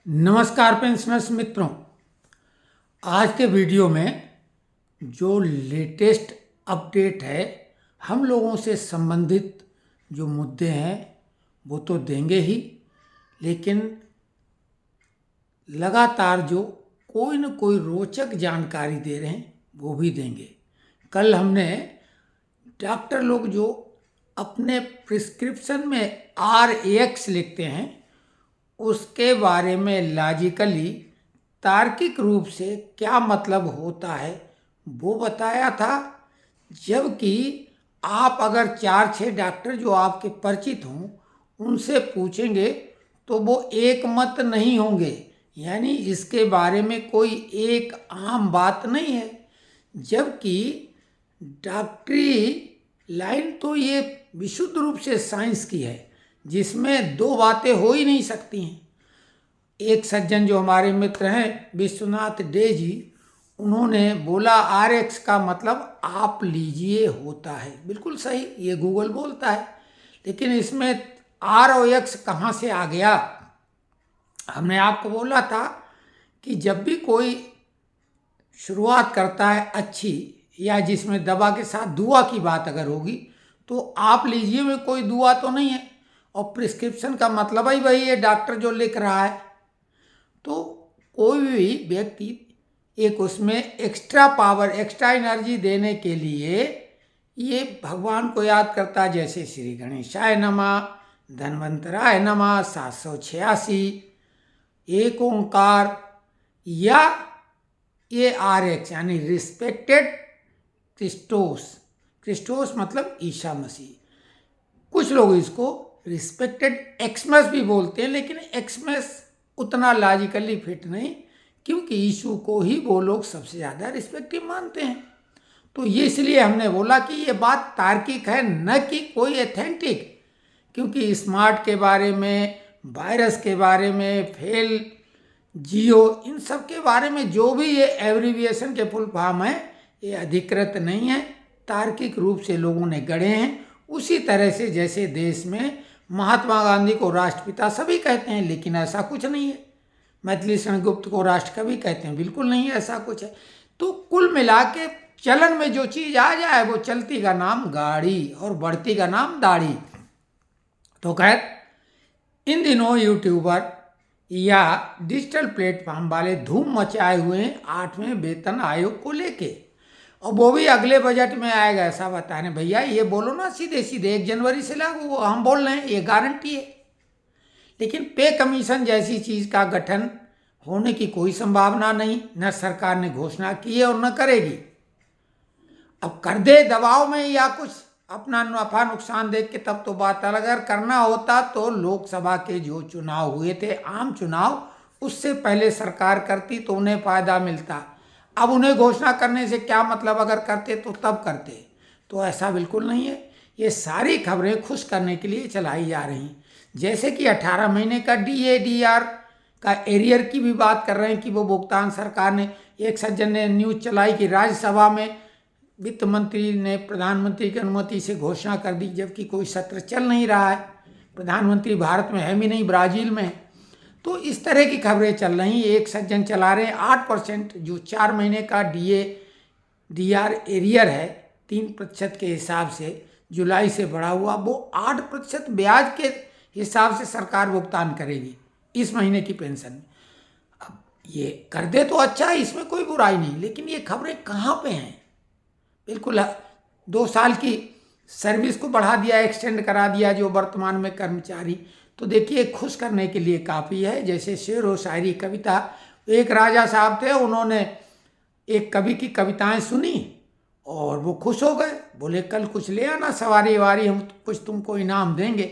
नमस्कार पेंशनर्स मित्रों। आज के वीडियो में जो लेटेस्ट अपडेट है, हम लोगों से संबंधित जो मुद्दे हैं वो तो देंगे ही, लेकिन लगातार जो कोई न कोई रोचक जानकारी दे रहे हैं वो भी देंगे। कल हमने डॉक्टर लोग जो अपने प्रिस्क्रिप्शन में RX लिखते हैं उसके बारे में लॉजिकली तार्किक रूप से क्या मतलब होता है वो बताया था। जबकि आप अगर 4-6 डॉक्टर जो आपके परिचित हों उनसे पूछेंगे तो वो एक मत नहीं होंगे, यानी इसके बारे में कोई एक आम बात नहीं है। जबकि डॉक्टरी लाइन तो ये विशुद्ध रूप से साइंस की है जिसमें दो बातें हो ही नहीं सकती हैं। एक सज्जन जो हमारे मित्र हैं विश्वनाथ डे जी, उन्होंने बोला RX का मतलब आप लीजिए होता है। बिल्कुल सही, ये गूगल बोलता है, लेकिन इसमें R और X कहाँ से आ गया? हमने आपको बोला था कि जब भी कोई शुरुआत करता है अच्छी, या जिसमें दवा के साथ दुआ की बात अगर होगी तो आप लीजिए में कोई दुआ तो नहीं है, और प्रिस्क्रिप्शन का मतलब ही वही है, डॉक्टर जो लिख रहा है। तो कोई भी व्यक्ति एक उसमें एक्स्ट्रा पावर, एक्स्ट्रा एनर्जी देने के लिए ये भगवान को याद करता है, जैसे श्री गणेशाय नमः, धन्वंतराय नमः, 786, एक ओंकार, या ये RX यानी रिस्पेक्टेड क्रिस्टोस। क्रिस्टोस मतलब ईसा मसीह। कुछ लोग इसको रिस्पेक्टेड एक्समस भी बोलते हैं, लेकिन एक्समस उतना लॉजिकली फिट नहीं, क्योंकि यीशु को ही वो लोग सबसे ज़्यादा रिस्पेक्टिव मानते हैं। तो ये इसलिए हमने बोला कि ये बात तार्किक है, न कि कोई एथेंटिक। क्योंकि स्मार्ट के बारे में, वायरस के बारे में, फेल, जियो, इन सब के बारे में जो भी ये एब्रीविएशन के फुल फॉर्म है, ये अधिकृत नहीं है, तार्किक रूप से लोगों ने गढ़े हैं। उसी तरह से जैसे देश में महात्मा गांधी को राष्ट्रपिता सभी कहते हैं, लेकिन ऐसा कुछ नहीं है। मैथिली शरण गुप्त को राष्ट्रकवि कहते हैं, बिल्कुल नहीं है, ऐसा कुछ है। तो कुल मिला के चलन में जो चीज़ आ जाए वो चलती का नाम गाड़ी और बढ़ती का नाम दाढ़ी। तो खैर, इन दिनों यूट्यूबर या डिजिटल प्लेटफॉर्म वाले धूम मचाए हुए हैं 8वें वेतन आयोग को लेके, और वो भी अगले बजट में आएगा ऐसा बता रहे हैं। भैया ये बोलो ना सीधे सीधे 1 जनवरी से लागू, वो हम बोल रहे हैं ये गारंटी है, लेकिन पे कमीशन जैसी चीज़ का गठन होने की कोई संभावना नहीं, न सरकार ने घोषणा की है और न करेगी। अब कर दे दबाव में या कुछ अपना नफा नुकसान देख के तब तो बात अलग। अगर करना होता तो लोकसभा के जो चुनाव हुए थे, आम चुनाव, उससे पहले सरकार करती तो उन्हें फायदा मिलता। अब उन्हें घोषणा करने से क्या मतलब, अगर करते तो तब करते। तो ऐसा बिल्कुल नहीं है। ये सारी खबरें खुश करने के लिए चलाई जा रही हैं। जैसे कि 18 महीने का DADR का एरियर की भी बात कर रहे हैं कि वो भुगतान सरकार ने, एक सज्जन ने न्यूज़ चलाई कि राज्यसभा में वित्त मंत्री ने प्रधानमंत्री की अनुमति से घोषणा कर दी, जबकि कोई सत्र चल नहीं रहा है। प्रधानमंत्री भारत में है भी नहीं, ब्राज़ील में है। तो इस तरह की खबरें चल रही। एक सज्जन चला रहे हैं 8%, जो 4 महीने का DADR एरियर है 3% के हिसाब से जुलाई से बढ़ा हुआ, वो 8% ब्याज के हिसाब से सरकार भुगतान करेगी इस महीने की पेंशन में। अब ये कर दे तो अच्छा है, इसमें कोई बुराई नहीं, लेकिन ये खबरें कहाँ पे हैं? बिल्कुल 2 साल की सर्विस को बढ़ा दिया, एक्सटेंड करा दिया जो वर्तमान में कर्मचारी। तो देखिए, खुश करने के लिए काफ़ी है। जैसे शेर व शायरी, कविता, एक राजा साहब थे, उन्होंने एक कवि की कविताएं सुनी और वो खुश हो गए, बोले कल कुछ ले आना सवारी वारी, हम कुछ तुमको इनाम देंगे।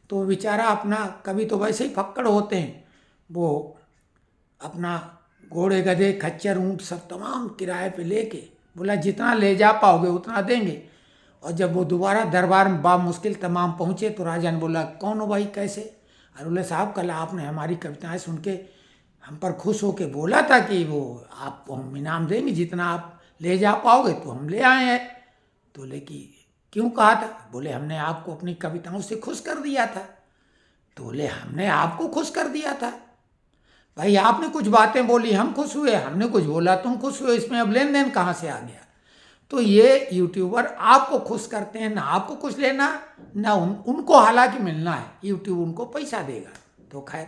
तो बेचारा अपना, कवि तो वैसे ही फक्कड़ होते हैं, वो अपना घोड़े गधे खच्चर ऊँट सब तमाम किराए पे लेके बोला जितना ले जा पाओगे उतना देंगे। और जब वो दोबारा दरबार में मुश्किल तमाम पहुँचे तो राजा ने बोला कौन हो भाई, कैसे? अरे बोले साहब कल आपने हमारी कविताएं सुन के हम पर खुश होके बोला था कि वो आपको हम इनाम देंगे, जितना आप ले जा पाओगे, तो हम ले आए हैं। तो बोले कि क्यों कहा था? बोले हमने आपको अपनी कविताओं से खुश कर दिया था। तो बोले हमने आपको खुश कर दिया था? भाई आपने कुछ बातें बोली हम खुश हुए, हमने कुछ बोला तुम खुश हुए, इसमें अब लेन देन कहाँ से आ गया? तो ये यूट्यूबर आपको खुश करते हैं, ना आपको कुछ लेना ना उनको हालांकि मिलना है, यूट्यूब उनको पैसा देगा। तो खैर,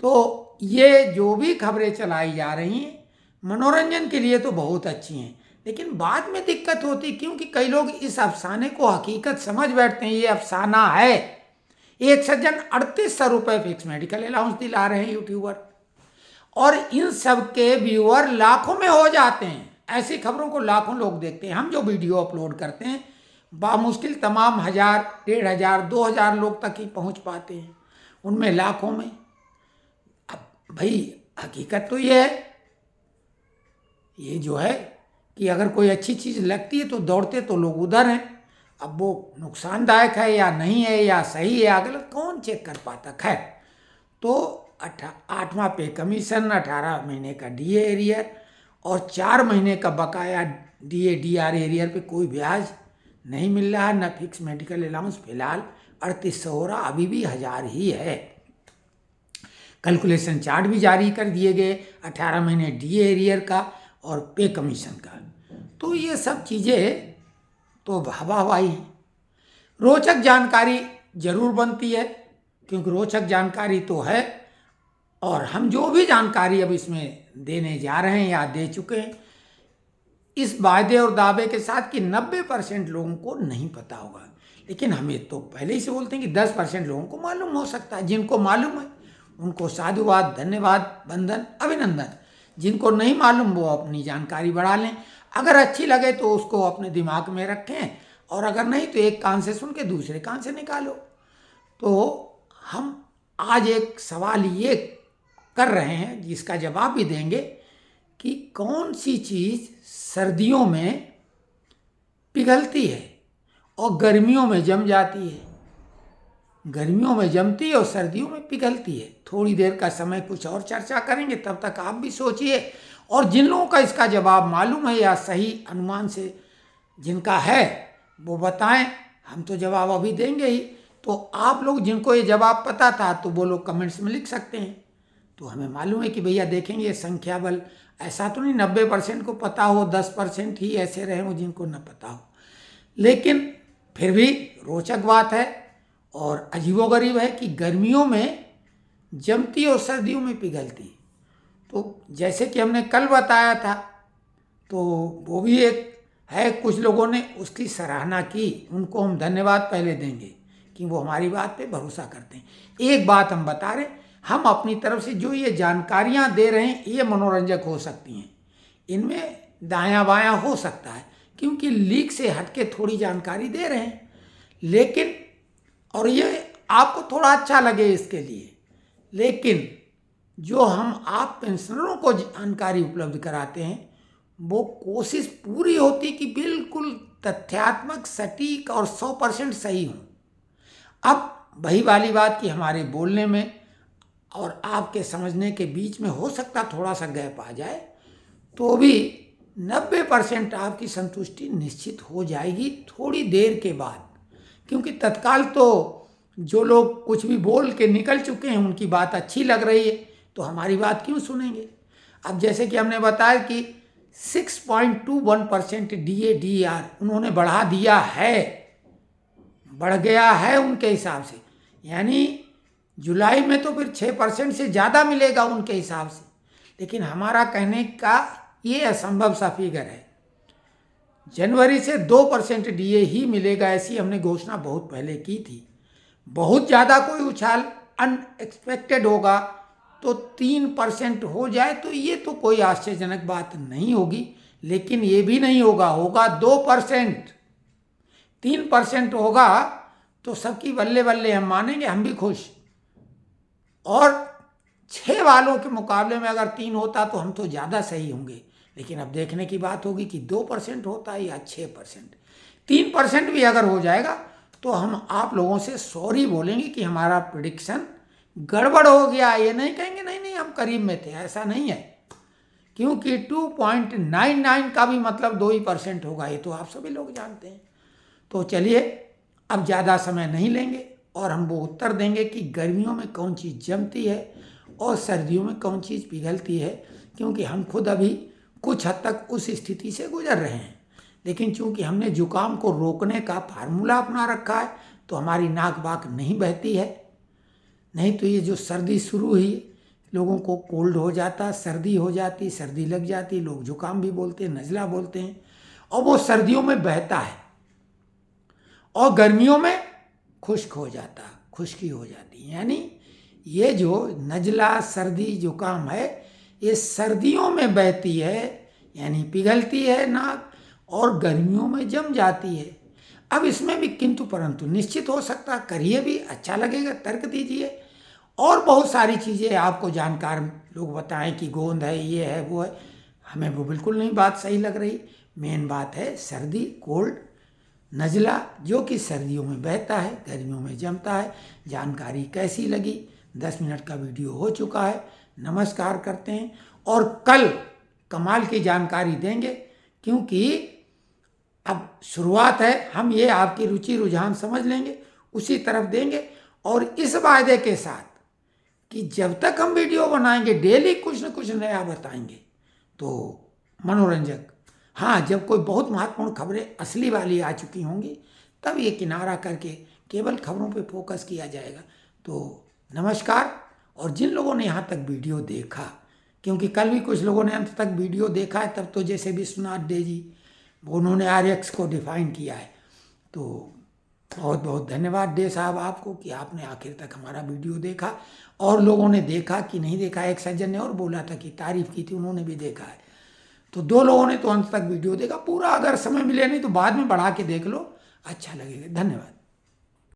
तो ये जो भी खबरें चलाई जा रही हैं मनोरंजन के लिए तो बहुत अच्छी हैं, लेकिन बाद में दिक्कत होती क्योंकि कई लोग इस अफसाने को हकीकत समझ बैठते हैं, ये अफसाना है। एक सज्जन 3800 रुपये फिक्स मेडिकल अलाउंस दिला रहे हैं यूट्यूबर, और इन सब के व्यूअर लाखों में हो जाते हैं। ऐसी खबरों को लाखों लोग देखते हैं। हम जो वीडियो अपलोड करते हैं बामुश्किल तमाम 1000, 1500, 2000 लोग तक ही पहुंच पाते हैं, उनमें लाखों में। अब भाई हकीकत तो ये है, ये जो है कि अगर कोई अच्छी चीज़ लगती है तो दौड़ते तो लोग उधर हैं। अब वो नुकसानदायक है या नहीं है या सही है या गलत कौन चेक कर पाता। खैर, तो 8वां पे कमीशन, 18 महीने का डीए एरियर और 4 महीने का बकाया डीए डीआर एरियर पे कोई ब्याज नहीं मिल रहा, न फिक्स मेडिकल अलाउंस। फिलहाल 3800 हो रहा, अभी भी 1000 ही है। कैलकुलेशन चार्ट भी जारी कर दिए गए 18 महीने डीए एरियर का और पे कमीशन का। तो ये सब चीज़ें तो हवा हवाई हैं। रोचक जानकारी जरूर बनती है, क्योंकि रोचक जानकारी तो है, और हम जो भी जानकारी अब इसमें देने जा रहे हैं या दे चुके हैं, इस वायदे और दावे के साथ कि 90% लोगों को नहीं पता होगा। लेकिन हमें तो पहले ही से बोलते हैं कि 10% लोगों को मालूम हो सकता है। जिनको मालूम है उनको साधुवाद, धन्यवाद, वंदन, अभिनंदन। जिनको नहीं मालूम वो अपनी जानकारी बढ़ा लें। अगर अच्छी लगे तो उसको अपने दिमाग में रखें, और अगर नहीं तो एक कान से सुन के दूसरे कान से निकालो। तो हम आज एक सवाल ये कर रहे हैं जिसका जवाब भी देंगे कि कौन सी चीज़ सर्दियों में पिघलती है और गर्मियों में जम जाती है। गर्मियों में जमती है और सर्दियों में पिघलती है। थोड़ी देर का समय कुछ और चर्चा करेंगे, तब तक आप भी सोचिए, और जिन लोगों का इसका जवाब मालूम है या सही अनुमान से जिनका है वो बताएं। हम तो जवाब अभी देंगे ही, तो आप लोग जिनको ये जवाब पता था तो वो लोग कमेंट्स में लिख सकते हैं। तो हमें मालूम है कि भैया देखेंगे संख्या बल, ऐसा तो नहीं 90% को पता हो, 10% ही ऐसे रहे हो जिनको न पता हो। लेकिन फिर भी रोचक बात है और अजीबोगरीब है कि गर्मियों में जमती और सर्दियों में पिघलती। तो जैसे कि हमने कल बताया था, तो वो भी एक है, कुछ लोगों ने उसकी सराहना की, उनको हम धन्यवाद पहले देंगे कि वो हमारी बात पे भरोसा करते हैं। एक बात हम बता रहे, हम अपनी तरफ से जो ये जानकारियाँ दे रहे हैं ये मनोरंजक हो सकती हैं, इनमें दायां बायां हो सकता है क्योंकि लीक से हटके थोड़ी जानकारी दे रहे हैं, लेकिन और ये आपको थोड़ा अच्छा लगे इसके लिए। लेकिन जो हम आप पेंशनरों को जानकारी उपलब्ध कराते हैं वो कोशिश पूरी होती कि बिल्कुल तथ्यात्मक, सटीक और 100% सही हो। अब वही वाली बात कि हमारे बोलने में और आपके समझने के बीच में हो सकता थोड़ा सा गैप आ जाए, तो भी 90% आपकी संतुष्टि निश्चित हो जाएगी थोड़ी देर के बाद। क्योंकि तत्काल तो जो लोग कुछ भी बोल के निकल चुके हैं उनकी बात अच्छी लग रही है, तो हमारी बात क्यों सुनेंगे। अब जैसे कि हमने बताया कि 6.21% DAR उन्होंने बढ़ा दिया है, बढ़ गया है उनके हिसाब से, यानी जुलाई में तो फिर 6% से ज़्यादा मिलेगा उनके हिसाब से। लेकिन हमारा कहने का ये असंभव सा फिगर है, जनवरी से 2% DA ही मिलेगा, ऐसी हमने घोषणा बहुत पहले की थी। बहुत ज़्यादा कोई उछाल अनएक्सपेक्टेड होगा तो 3% हो जाए तो ये तो कोई आश्चर्यजनक बात नहीं होगी, लेकिन ये भी नहीं होगा, होगा 2%। 3% होगा तो सबकी बल्ले बल्ले हम मानेंगे, हम भी खुश। और 6 वालों के मुकाबले में अगर 3 होता तो हम तो ज़्यादा सही होंगे। लेकिन अब देखने की बात होगी कि 2% होता है या 6%। 3% भी अगर हो जाएगा तो हम आप लोगों से सॉरी बोलेंगे कि हमारा प्रेडिक्शन गड़बड़ हो गया। ये नहीं कहेंगे नहीं नहीं हम करीब में थे, ऐसा नहीं है, क्योंकि 2.99 का भी मतलब 2% होगा, ये तो आप सभी लोग जानते हैं। तो चलिए अब ज़्यादा समय नहीं लेंगे और हम वो उत्तर देंगे कि गर्मियों में कौन चीज़ जमती है और सर्दियों में कौन चीज़ पिघलती है, क्योंकि हम खुद अभी कुछ हद तक उस स्थिति से गुजर रहे हैं। लेकिन चूंकि हमने जुकाम को रोकने का फार्मूला अपना रखा है तो हमारी नाक बाक नहीं बहती है। नहीं तो ये जो सर्दी शुरू हुई, लोगों को कोल्ड हो जाता, सर्दी हो जाती, सर्दी लग जाती, लोग जुकाम भी बोलते हैं, नज़ला बोलते हैं, और वो सर्दियों में बहता है और गर्मियों में खुश्क हो जाता, खुश्की हो जाती। यानी ये जो नज़ला, सर्दी, जुकाम है, ये सर्दियों में बहती है, यानी पिघलती है नाक, और गर्मियों में जम जाती है। अब इसमें भी किंतु परंतु निश्चित हो सकता, करिए भी, अच्छा लगेगा, तर्क दीजिए। और बहुत सारी चीज़ें आपको जानकार लोग बताएं कि गोंद है, ये है, वो है, हमें वो बिल्कुल नहीं बात सही लग रही। मेन बात है सर्दी, कोल्ड, नज़ला, जो कि सर्दियों में बहता है, गर्मियों में जमता है। जानकारी कैसी लगी? 10 मिनट का वीडियो हो चुका है। नमस्कार करते हैं और कल कमाल की जानकारी देंगे, क्योंकि अब शुरुआत है। हम ये आपकी रुचि रुझान समझ लेंगे, उसी तरफ देंगे, और इस वायदे के साथ कि जब तक हम वीडियो बनाएंगे डेली कुछ न कुछ नया बताएंगे, तो मनोरंजक। हाँ, जब कोई बहुत महत्वपूर्ण खबरें असली वाली आ चुकी होंगी तब ये किनारा करके केवल खबरों पे फोकस किया जाएगा। तो नमस्कार। और जिन लोगों ने यहाँ तक वीडियो देखा, क्योंकि कल भी कुछ लोगों ने अंत तक वीडियो देखा है, तब तो जैसे विश्वनाथ डे जी, उन्होंने RX को डिफाइन किया है, तो बहुत बहुत धन्यवाद डे साहब आपको कि आपने आखिर तक हमारा वीडियो देखा। और लोगों ने देखा कि नहीं देखा, एक सज्जन ने और बोला था कि तारीफ की थी, उन्होंने भी देखा है। तो 2 लोगों ने तो अंत तक वीडियो देखा। पूरा अगर समय मिले नहीं तो बाद में बढ़ा के देख लो, अच्छा लगेगा। धन्यवाद।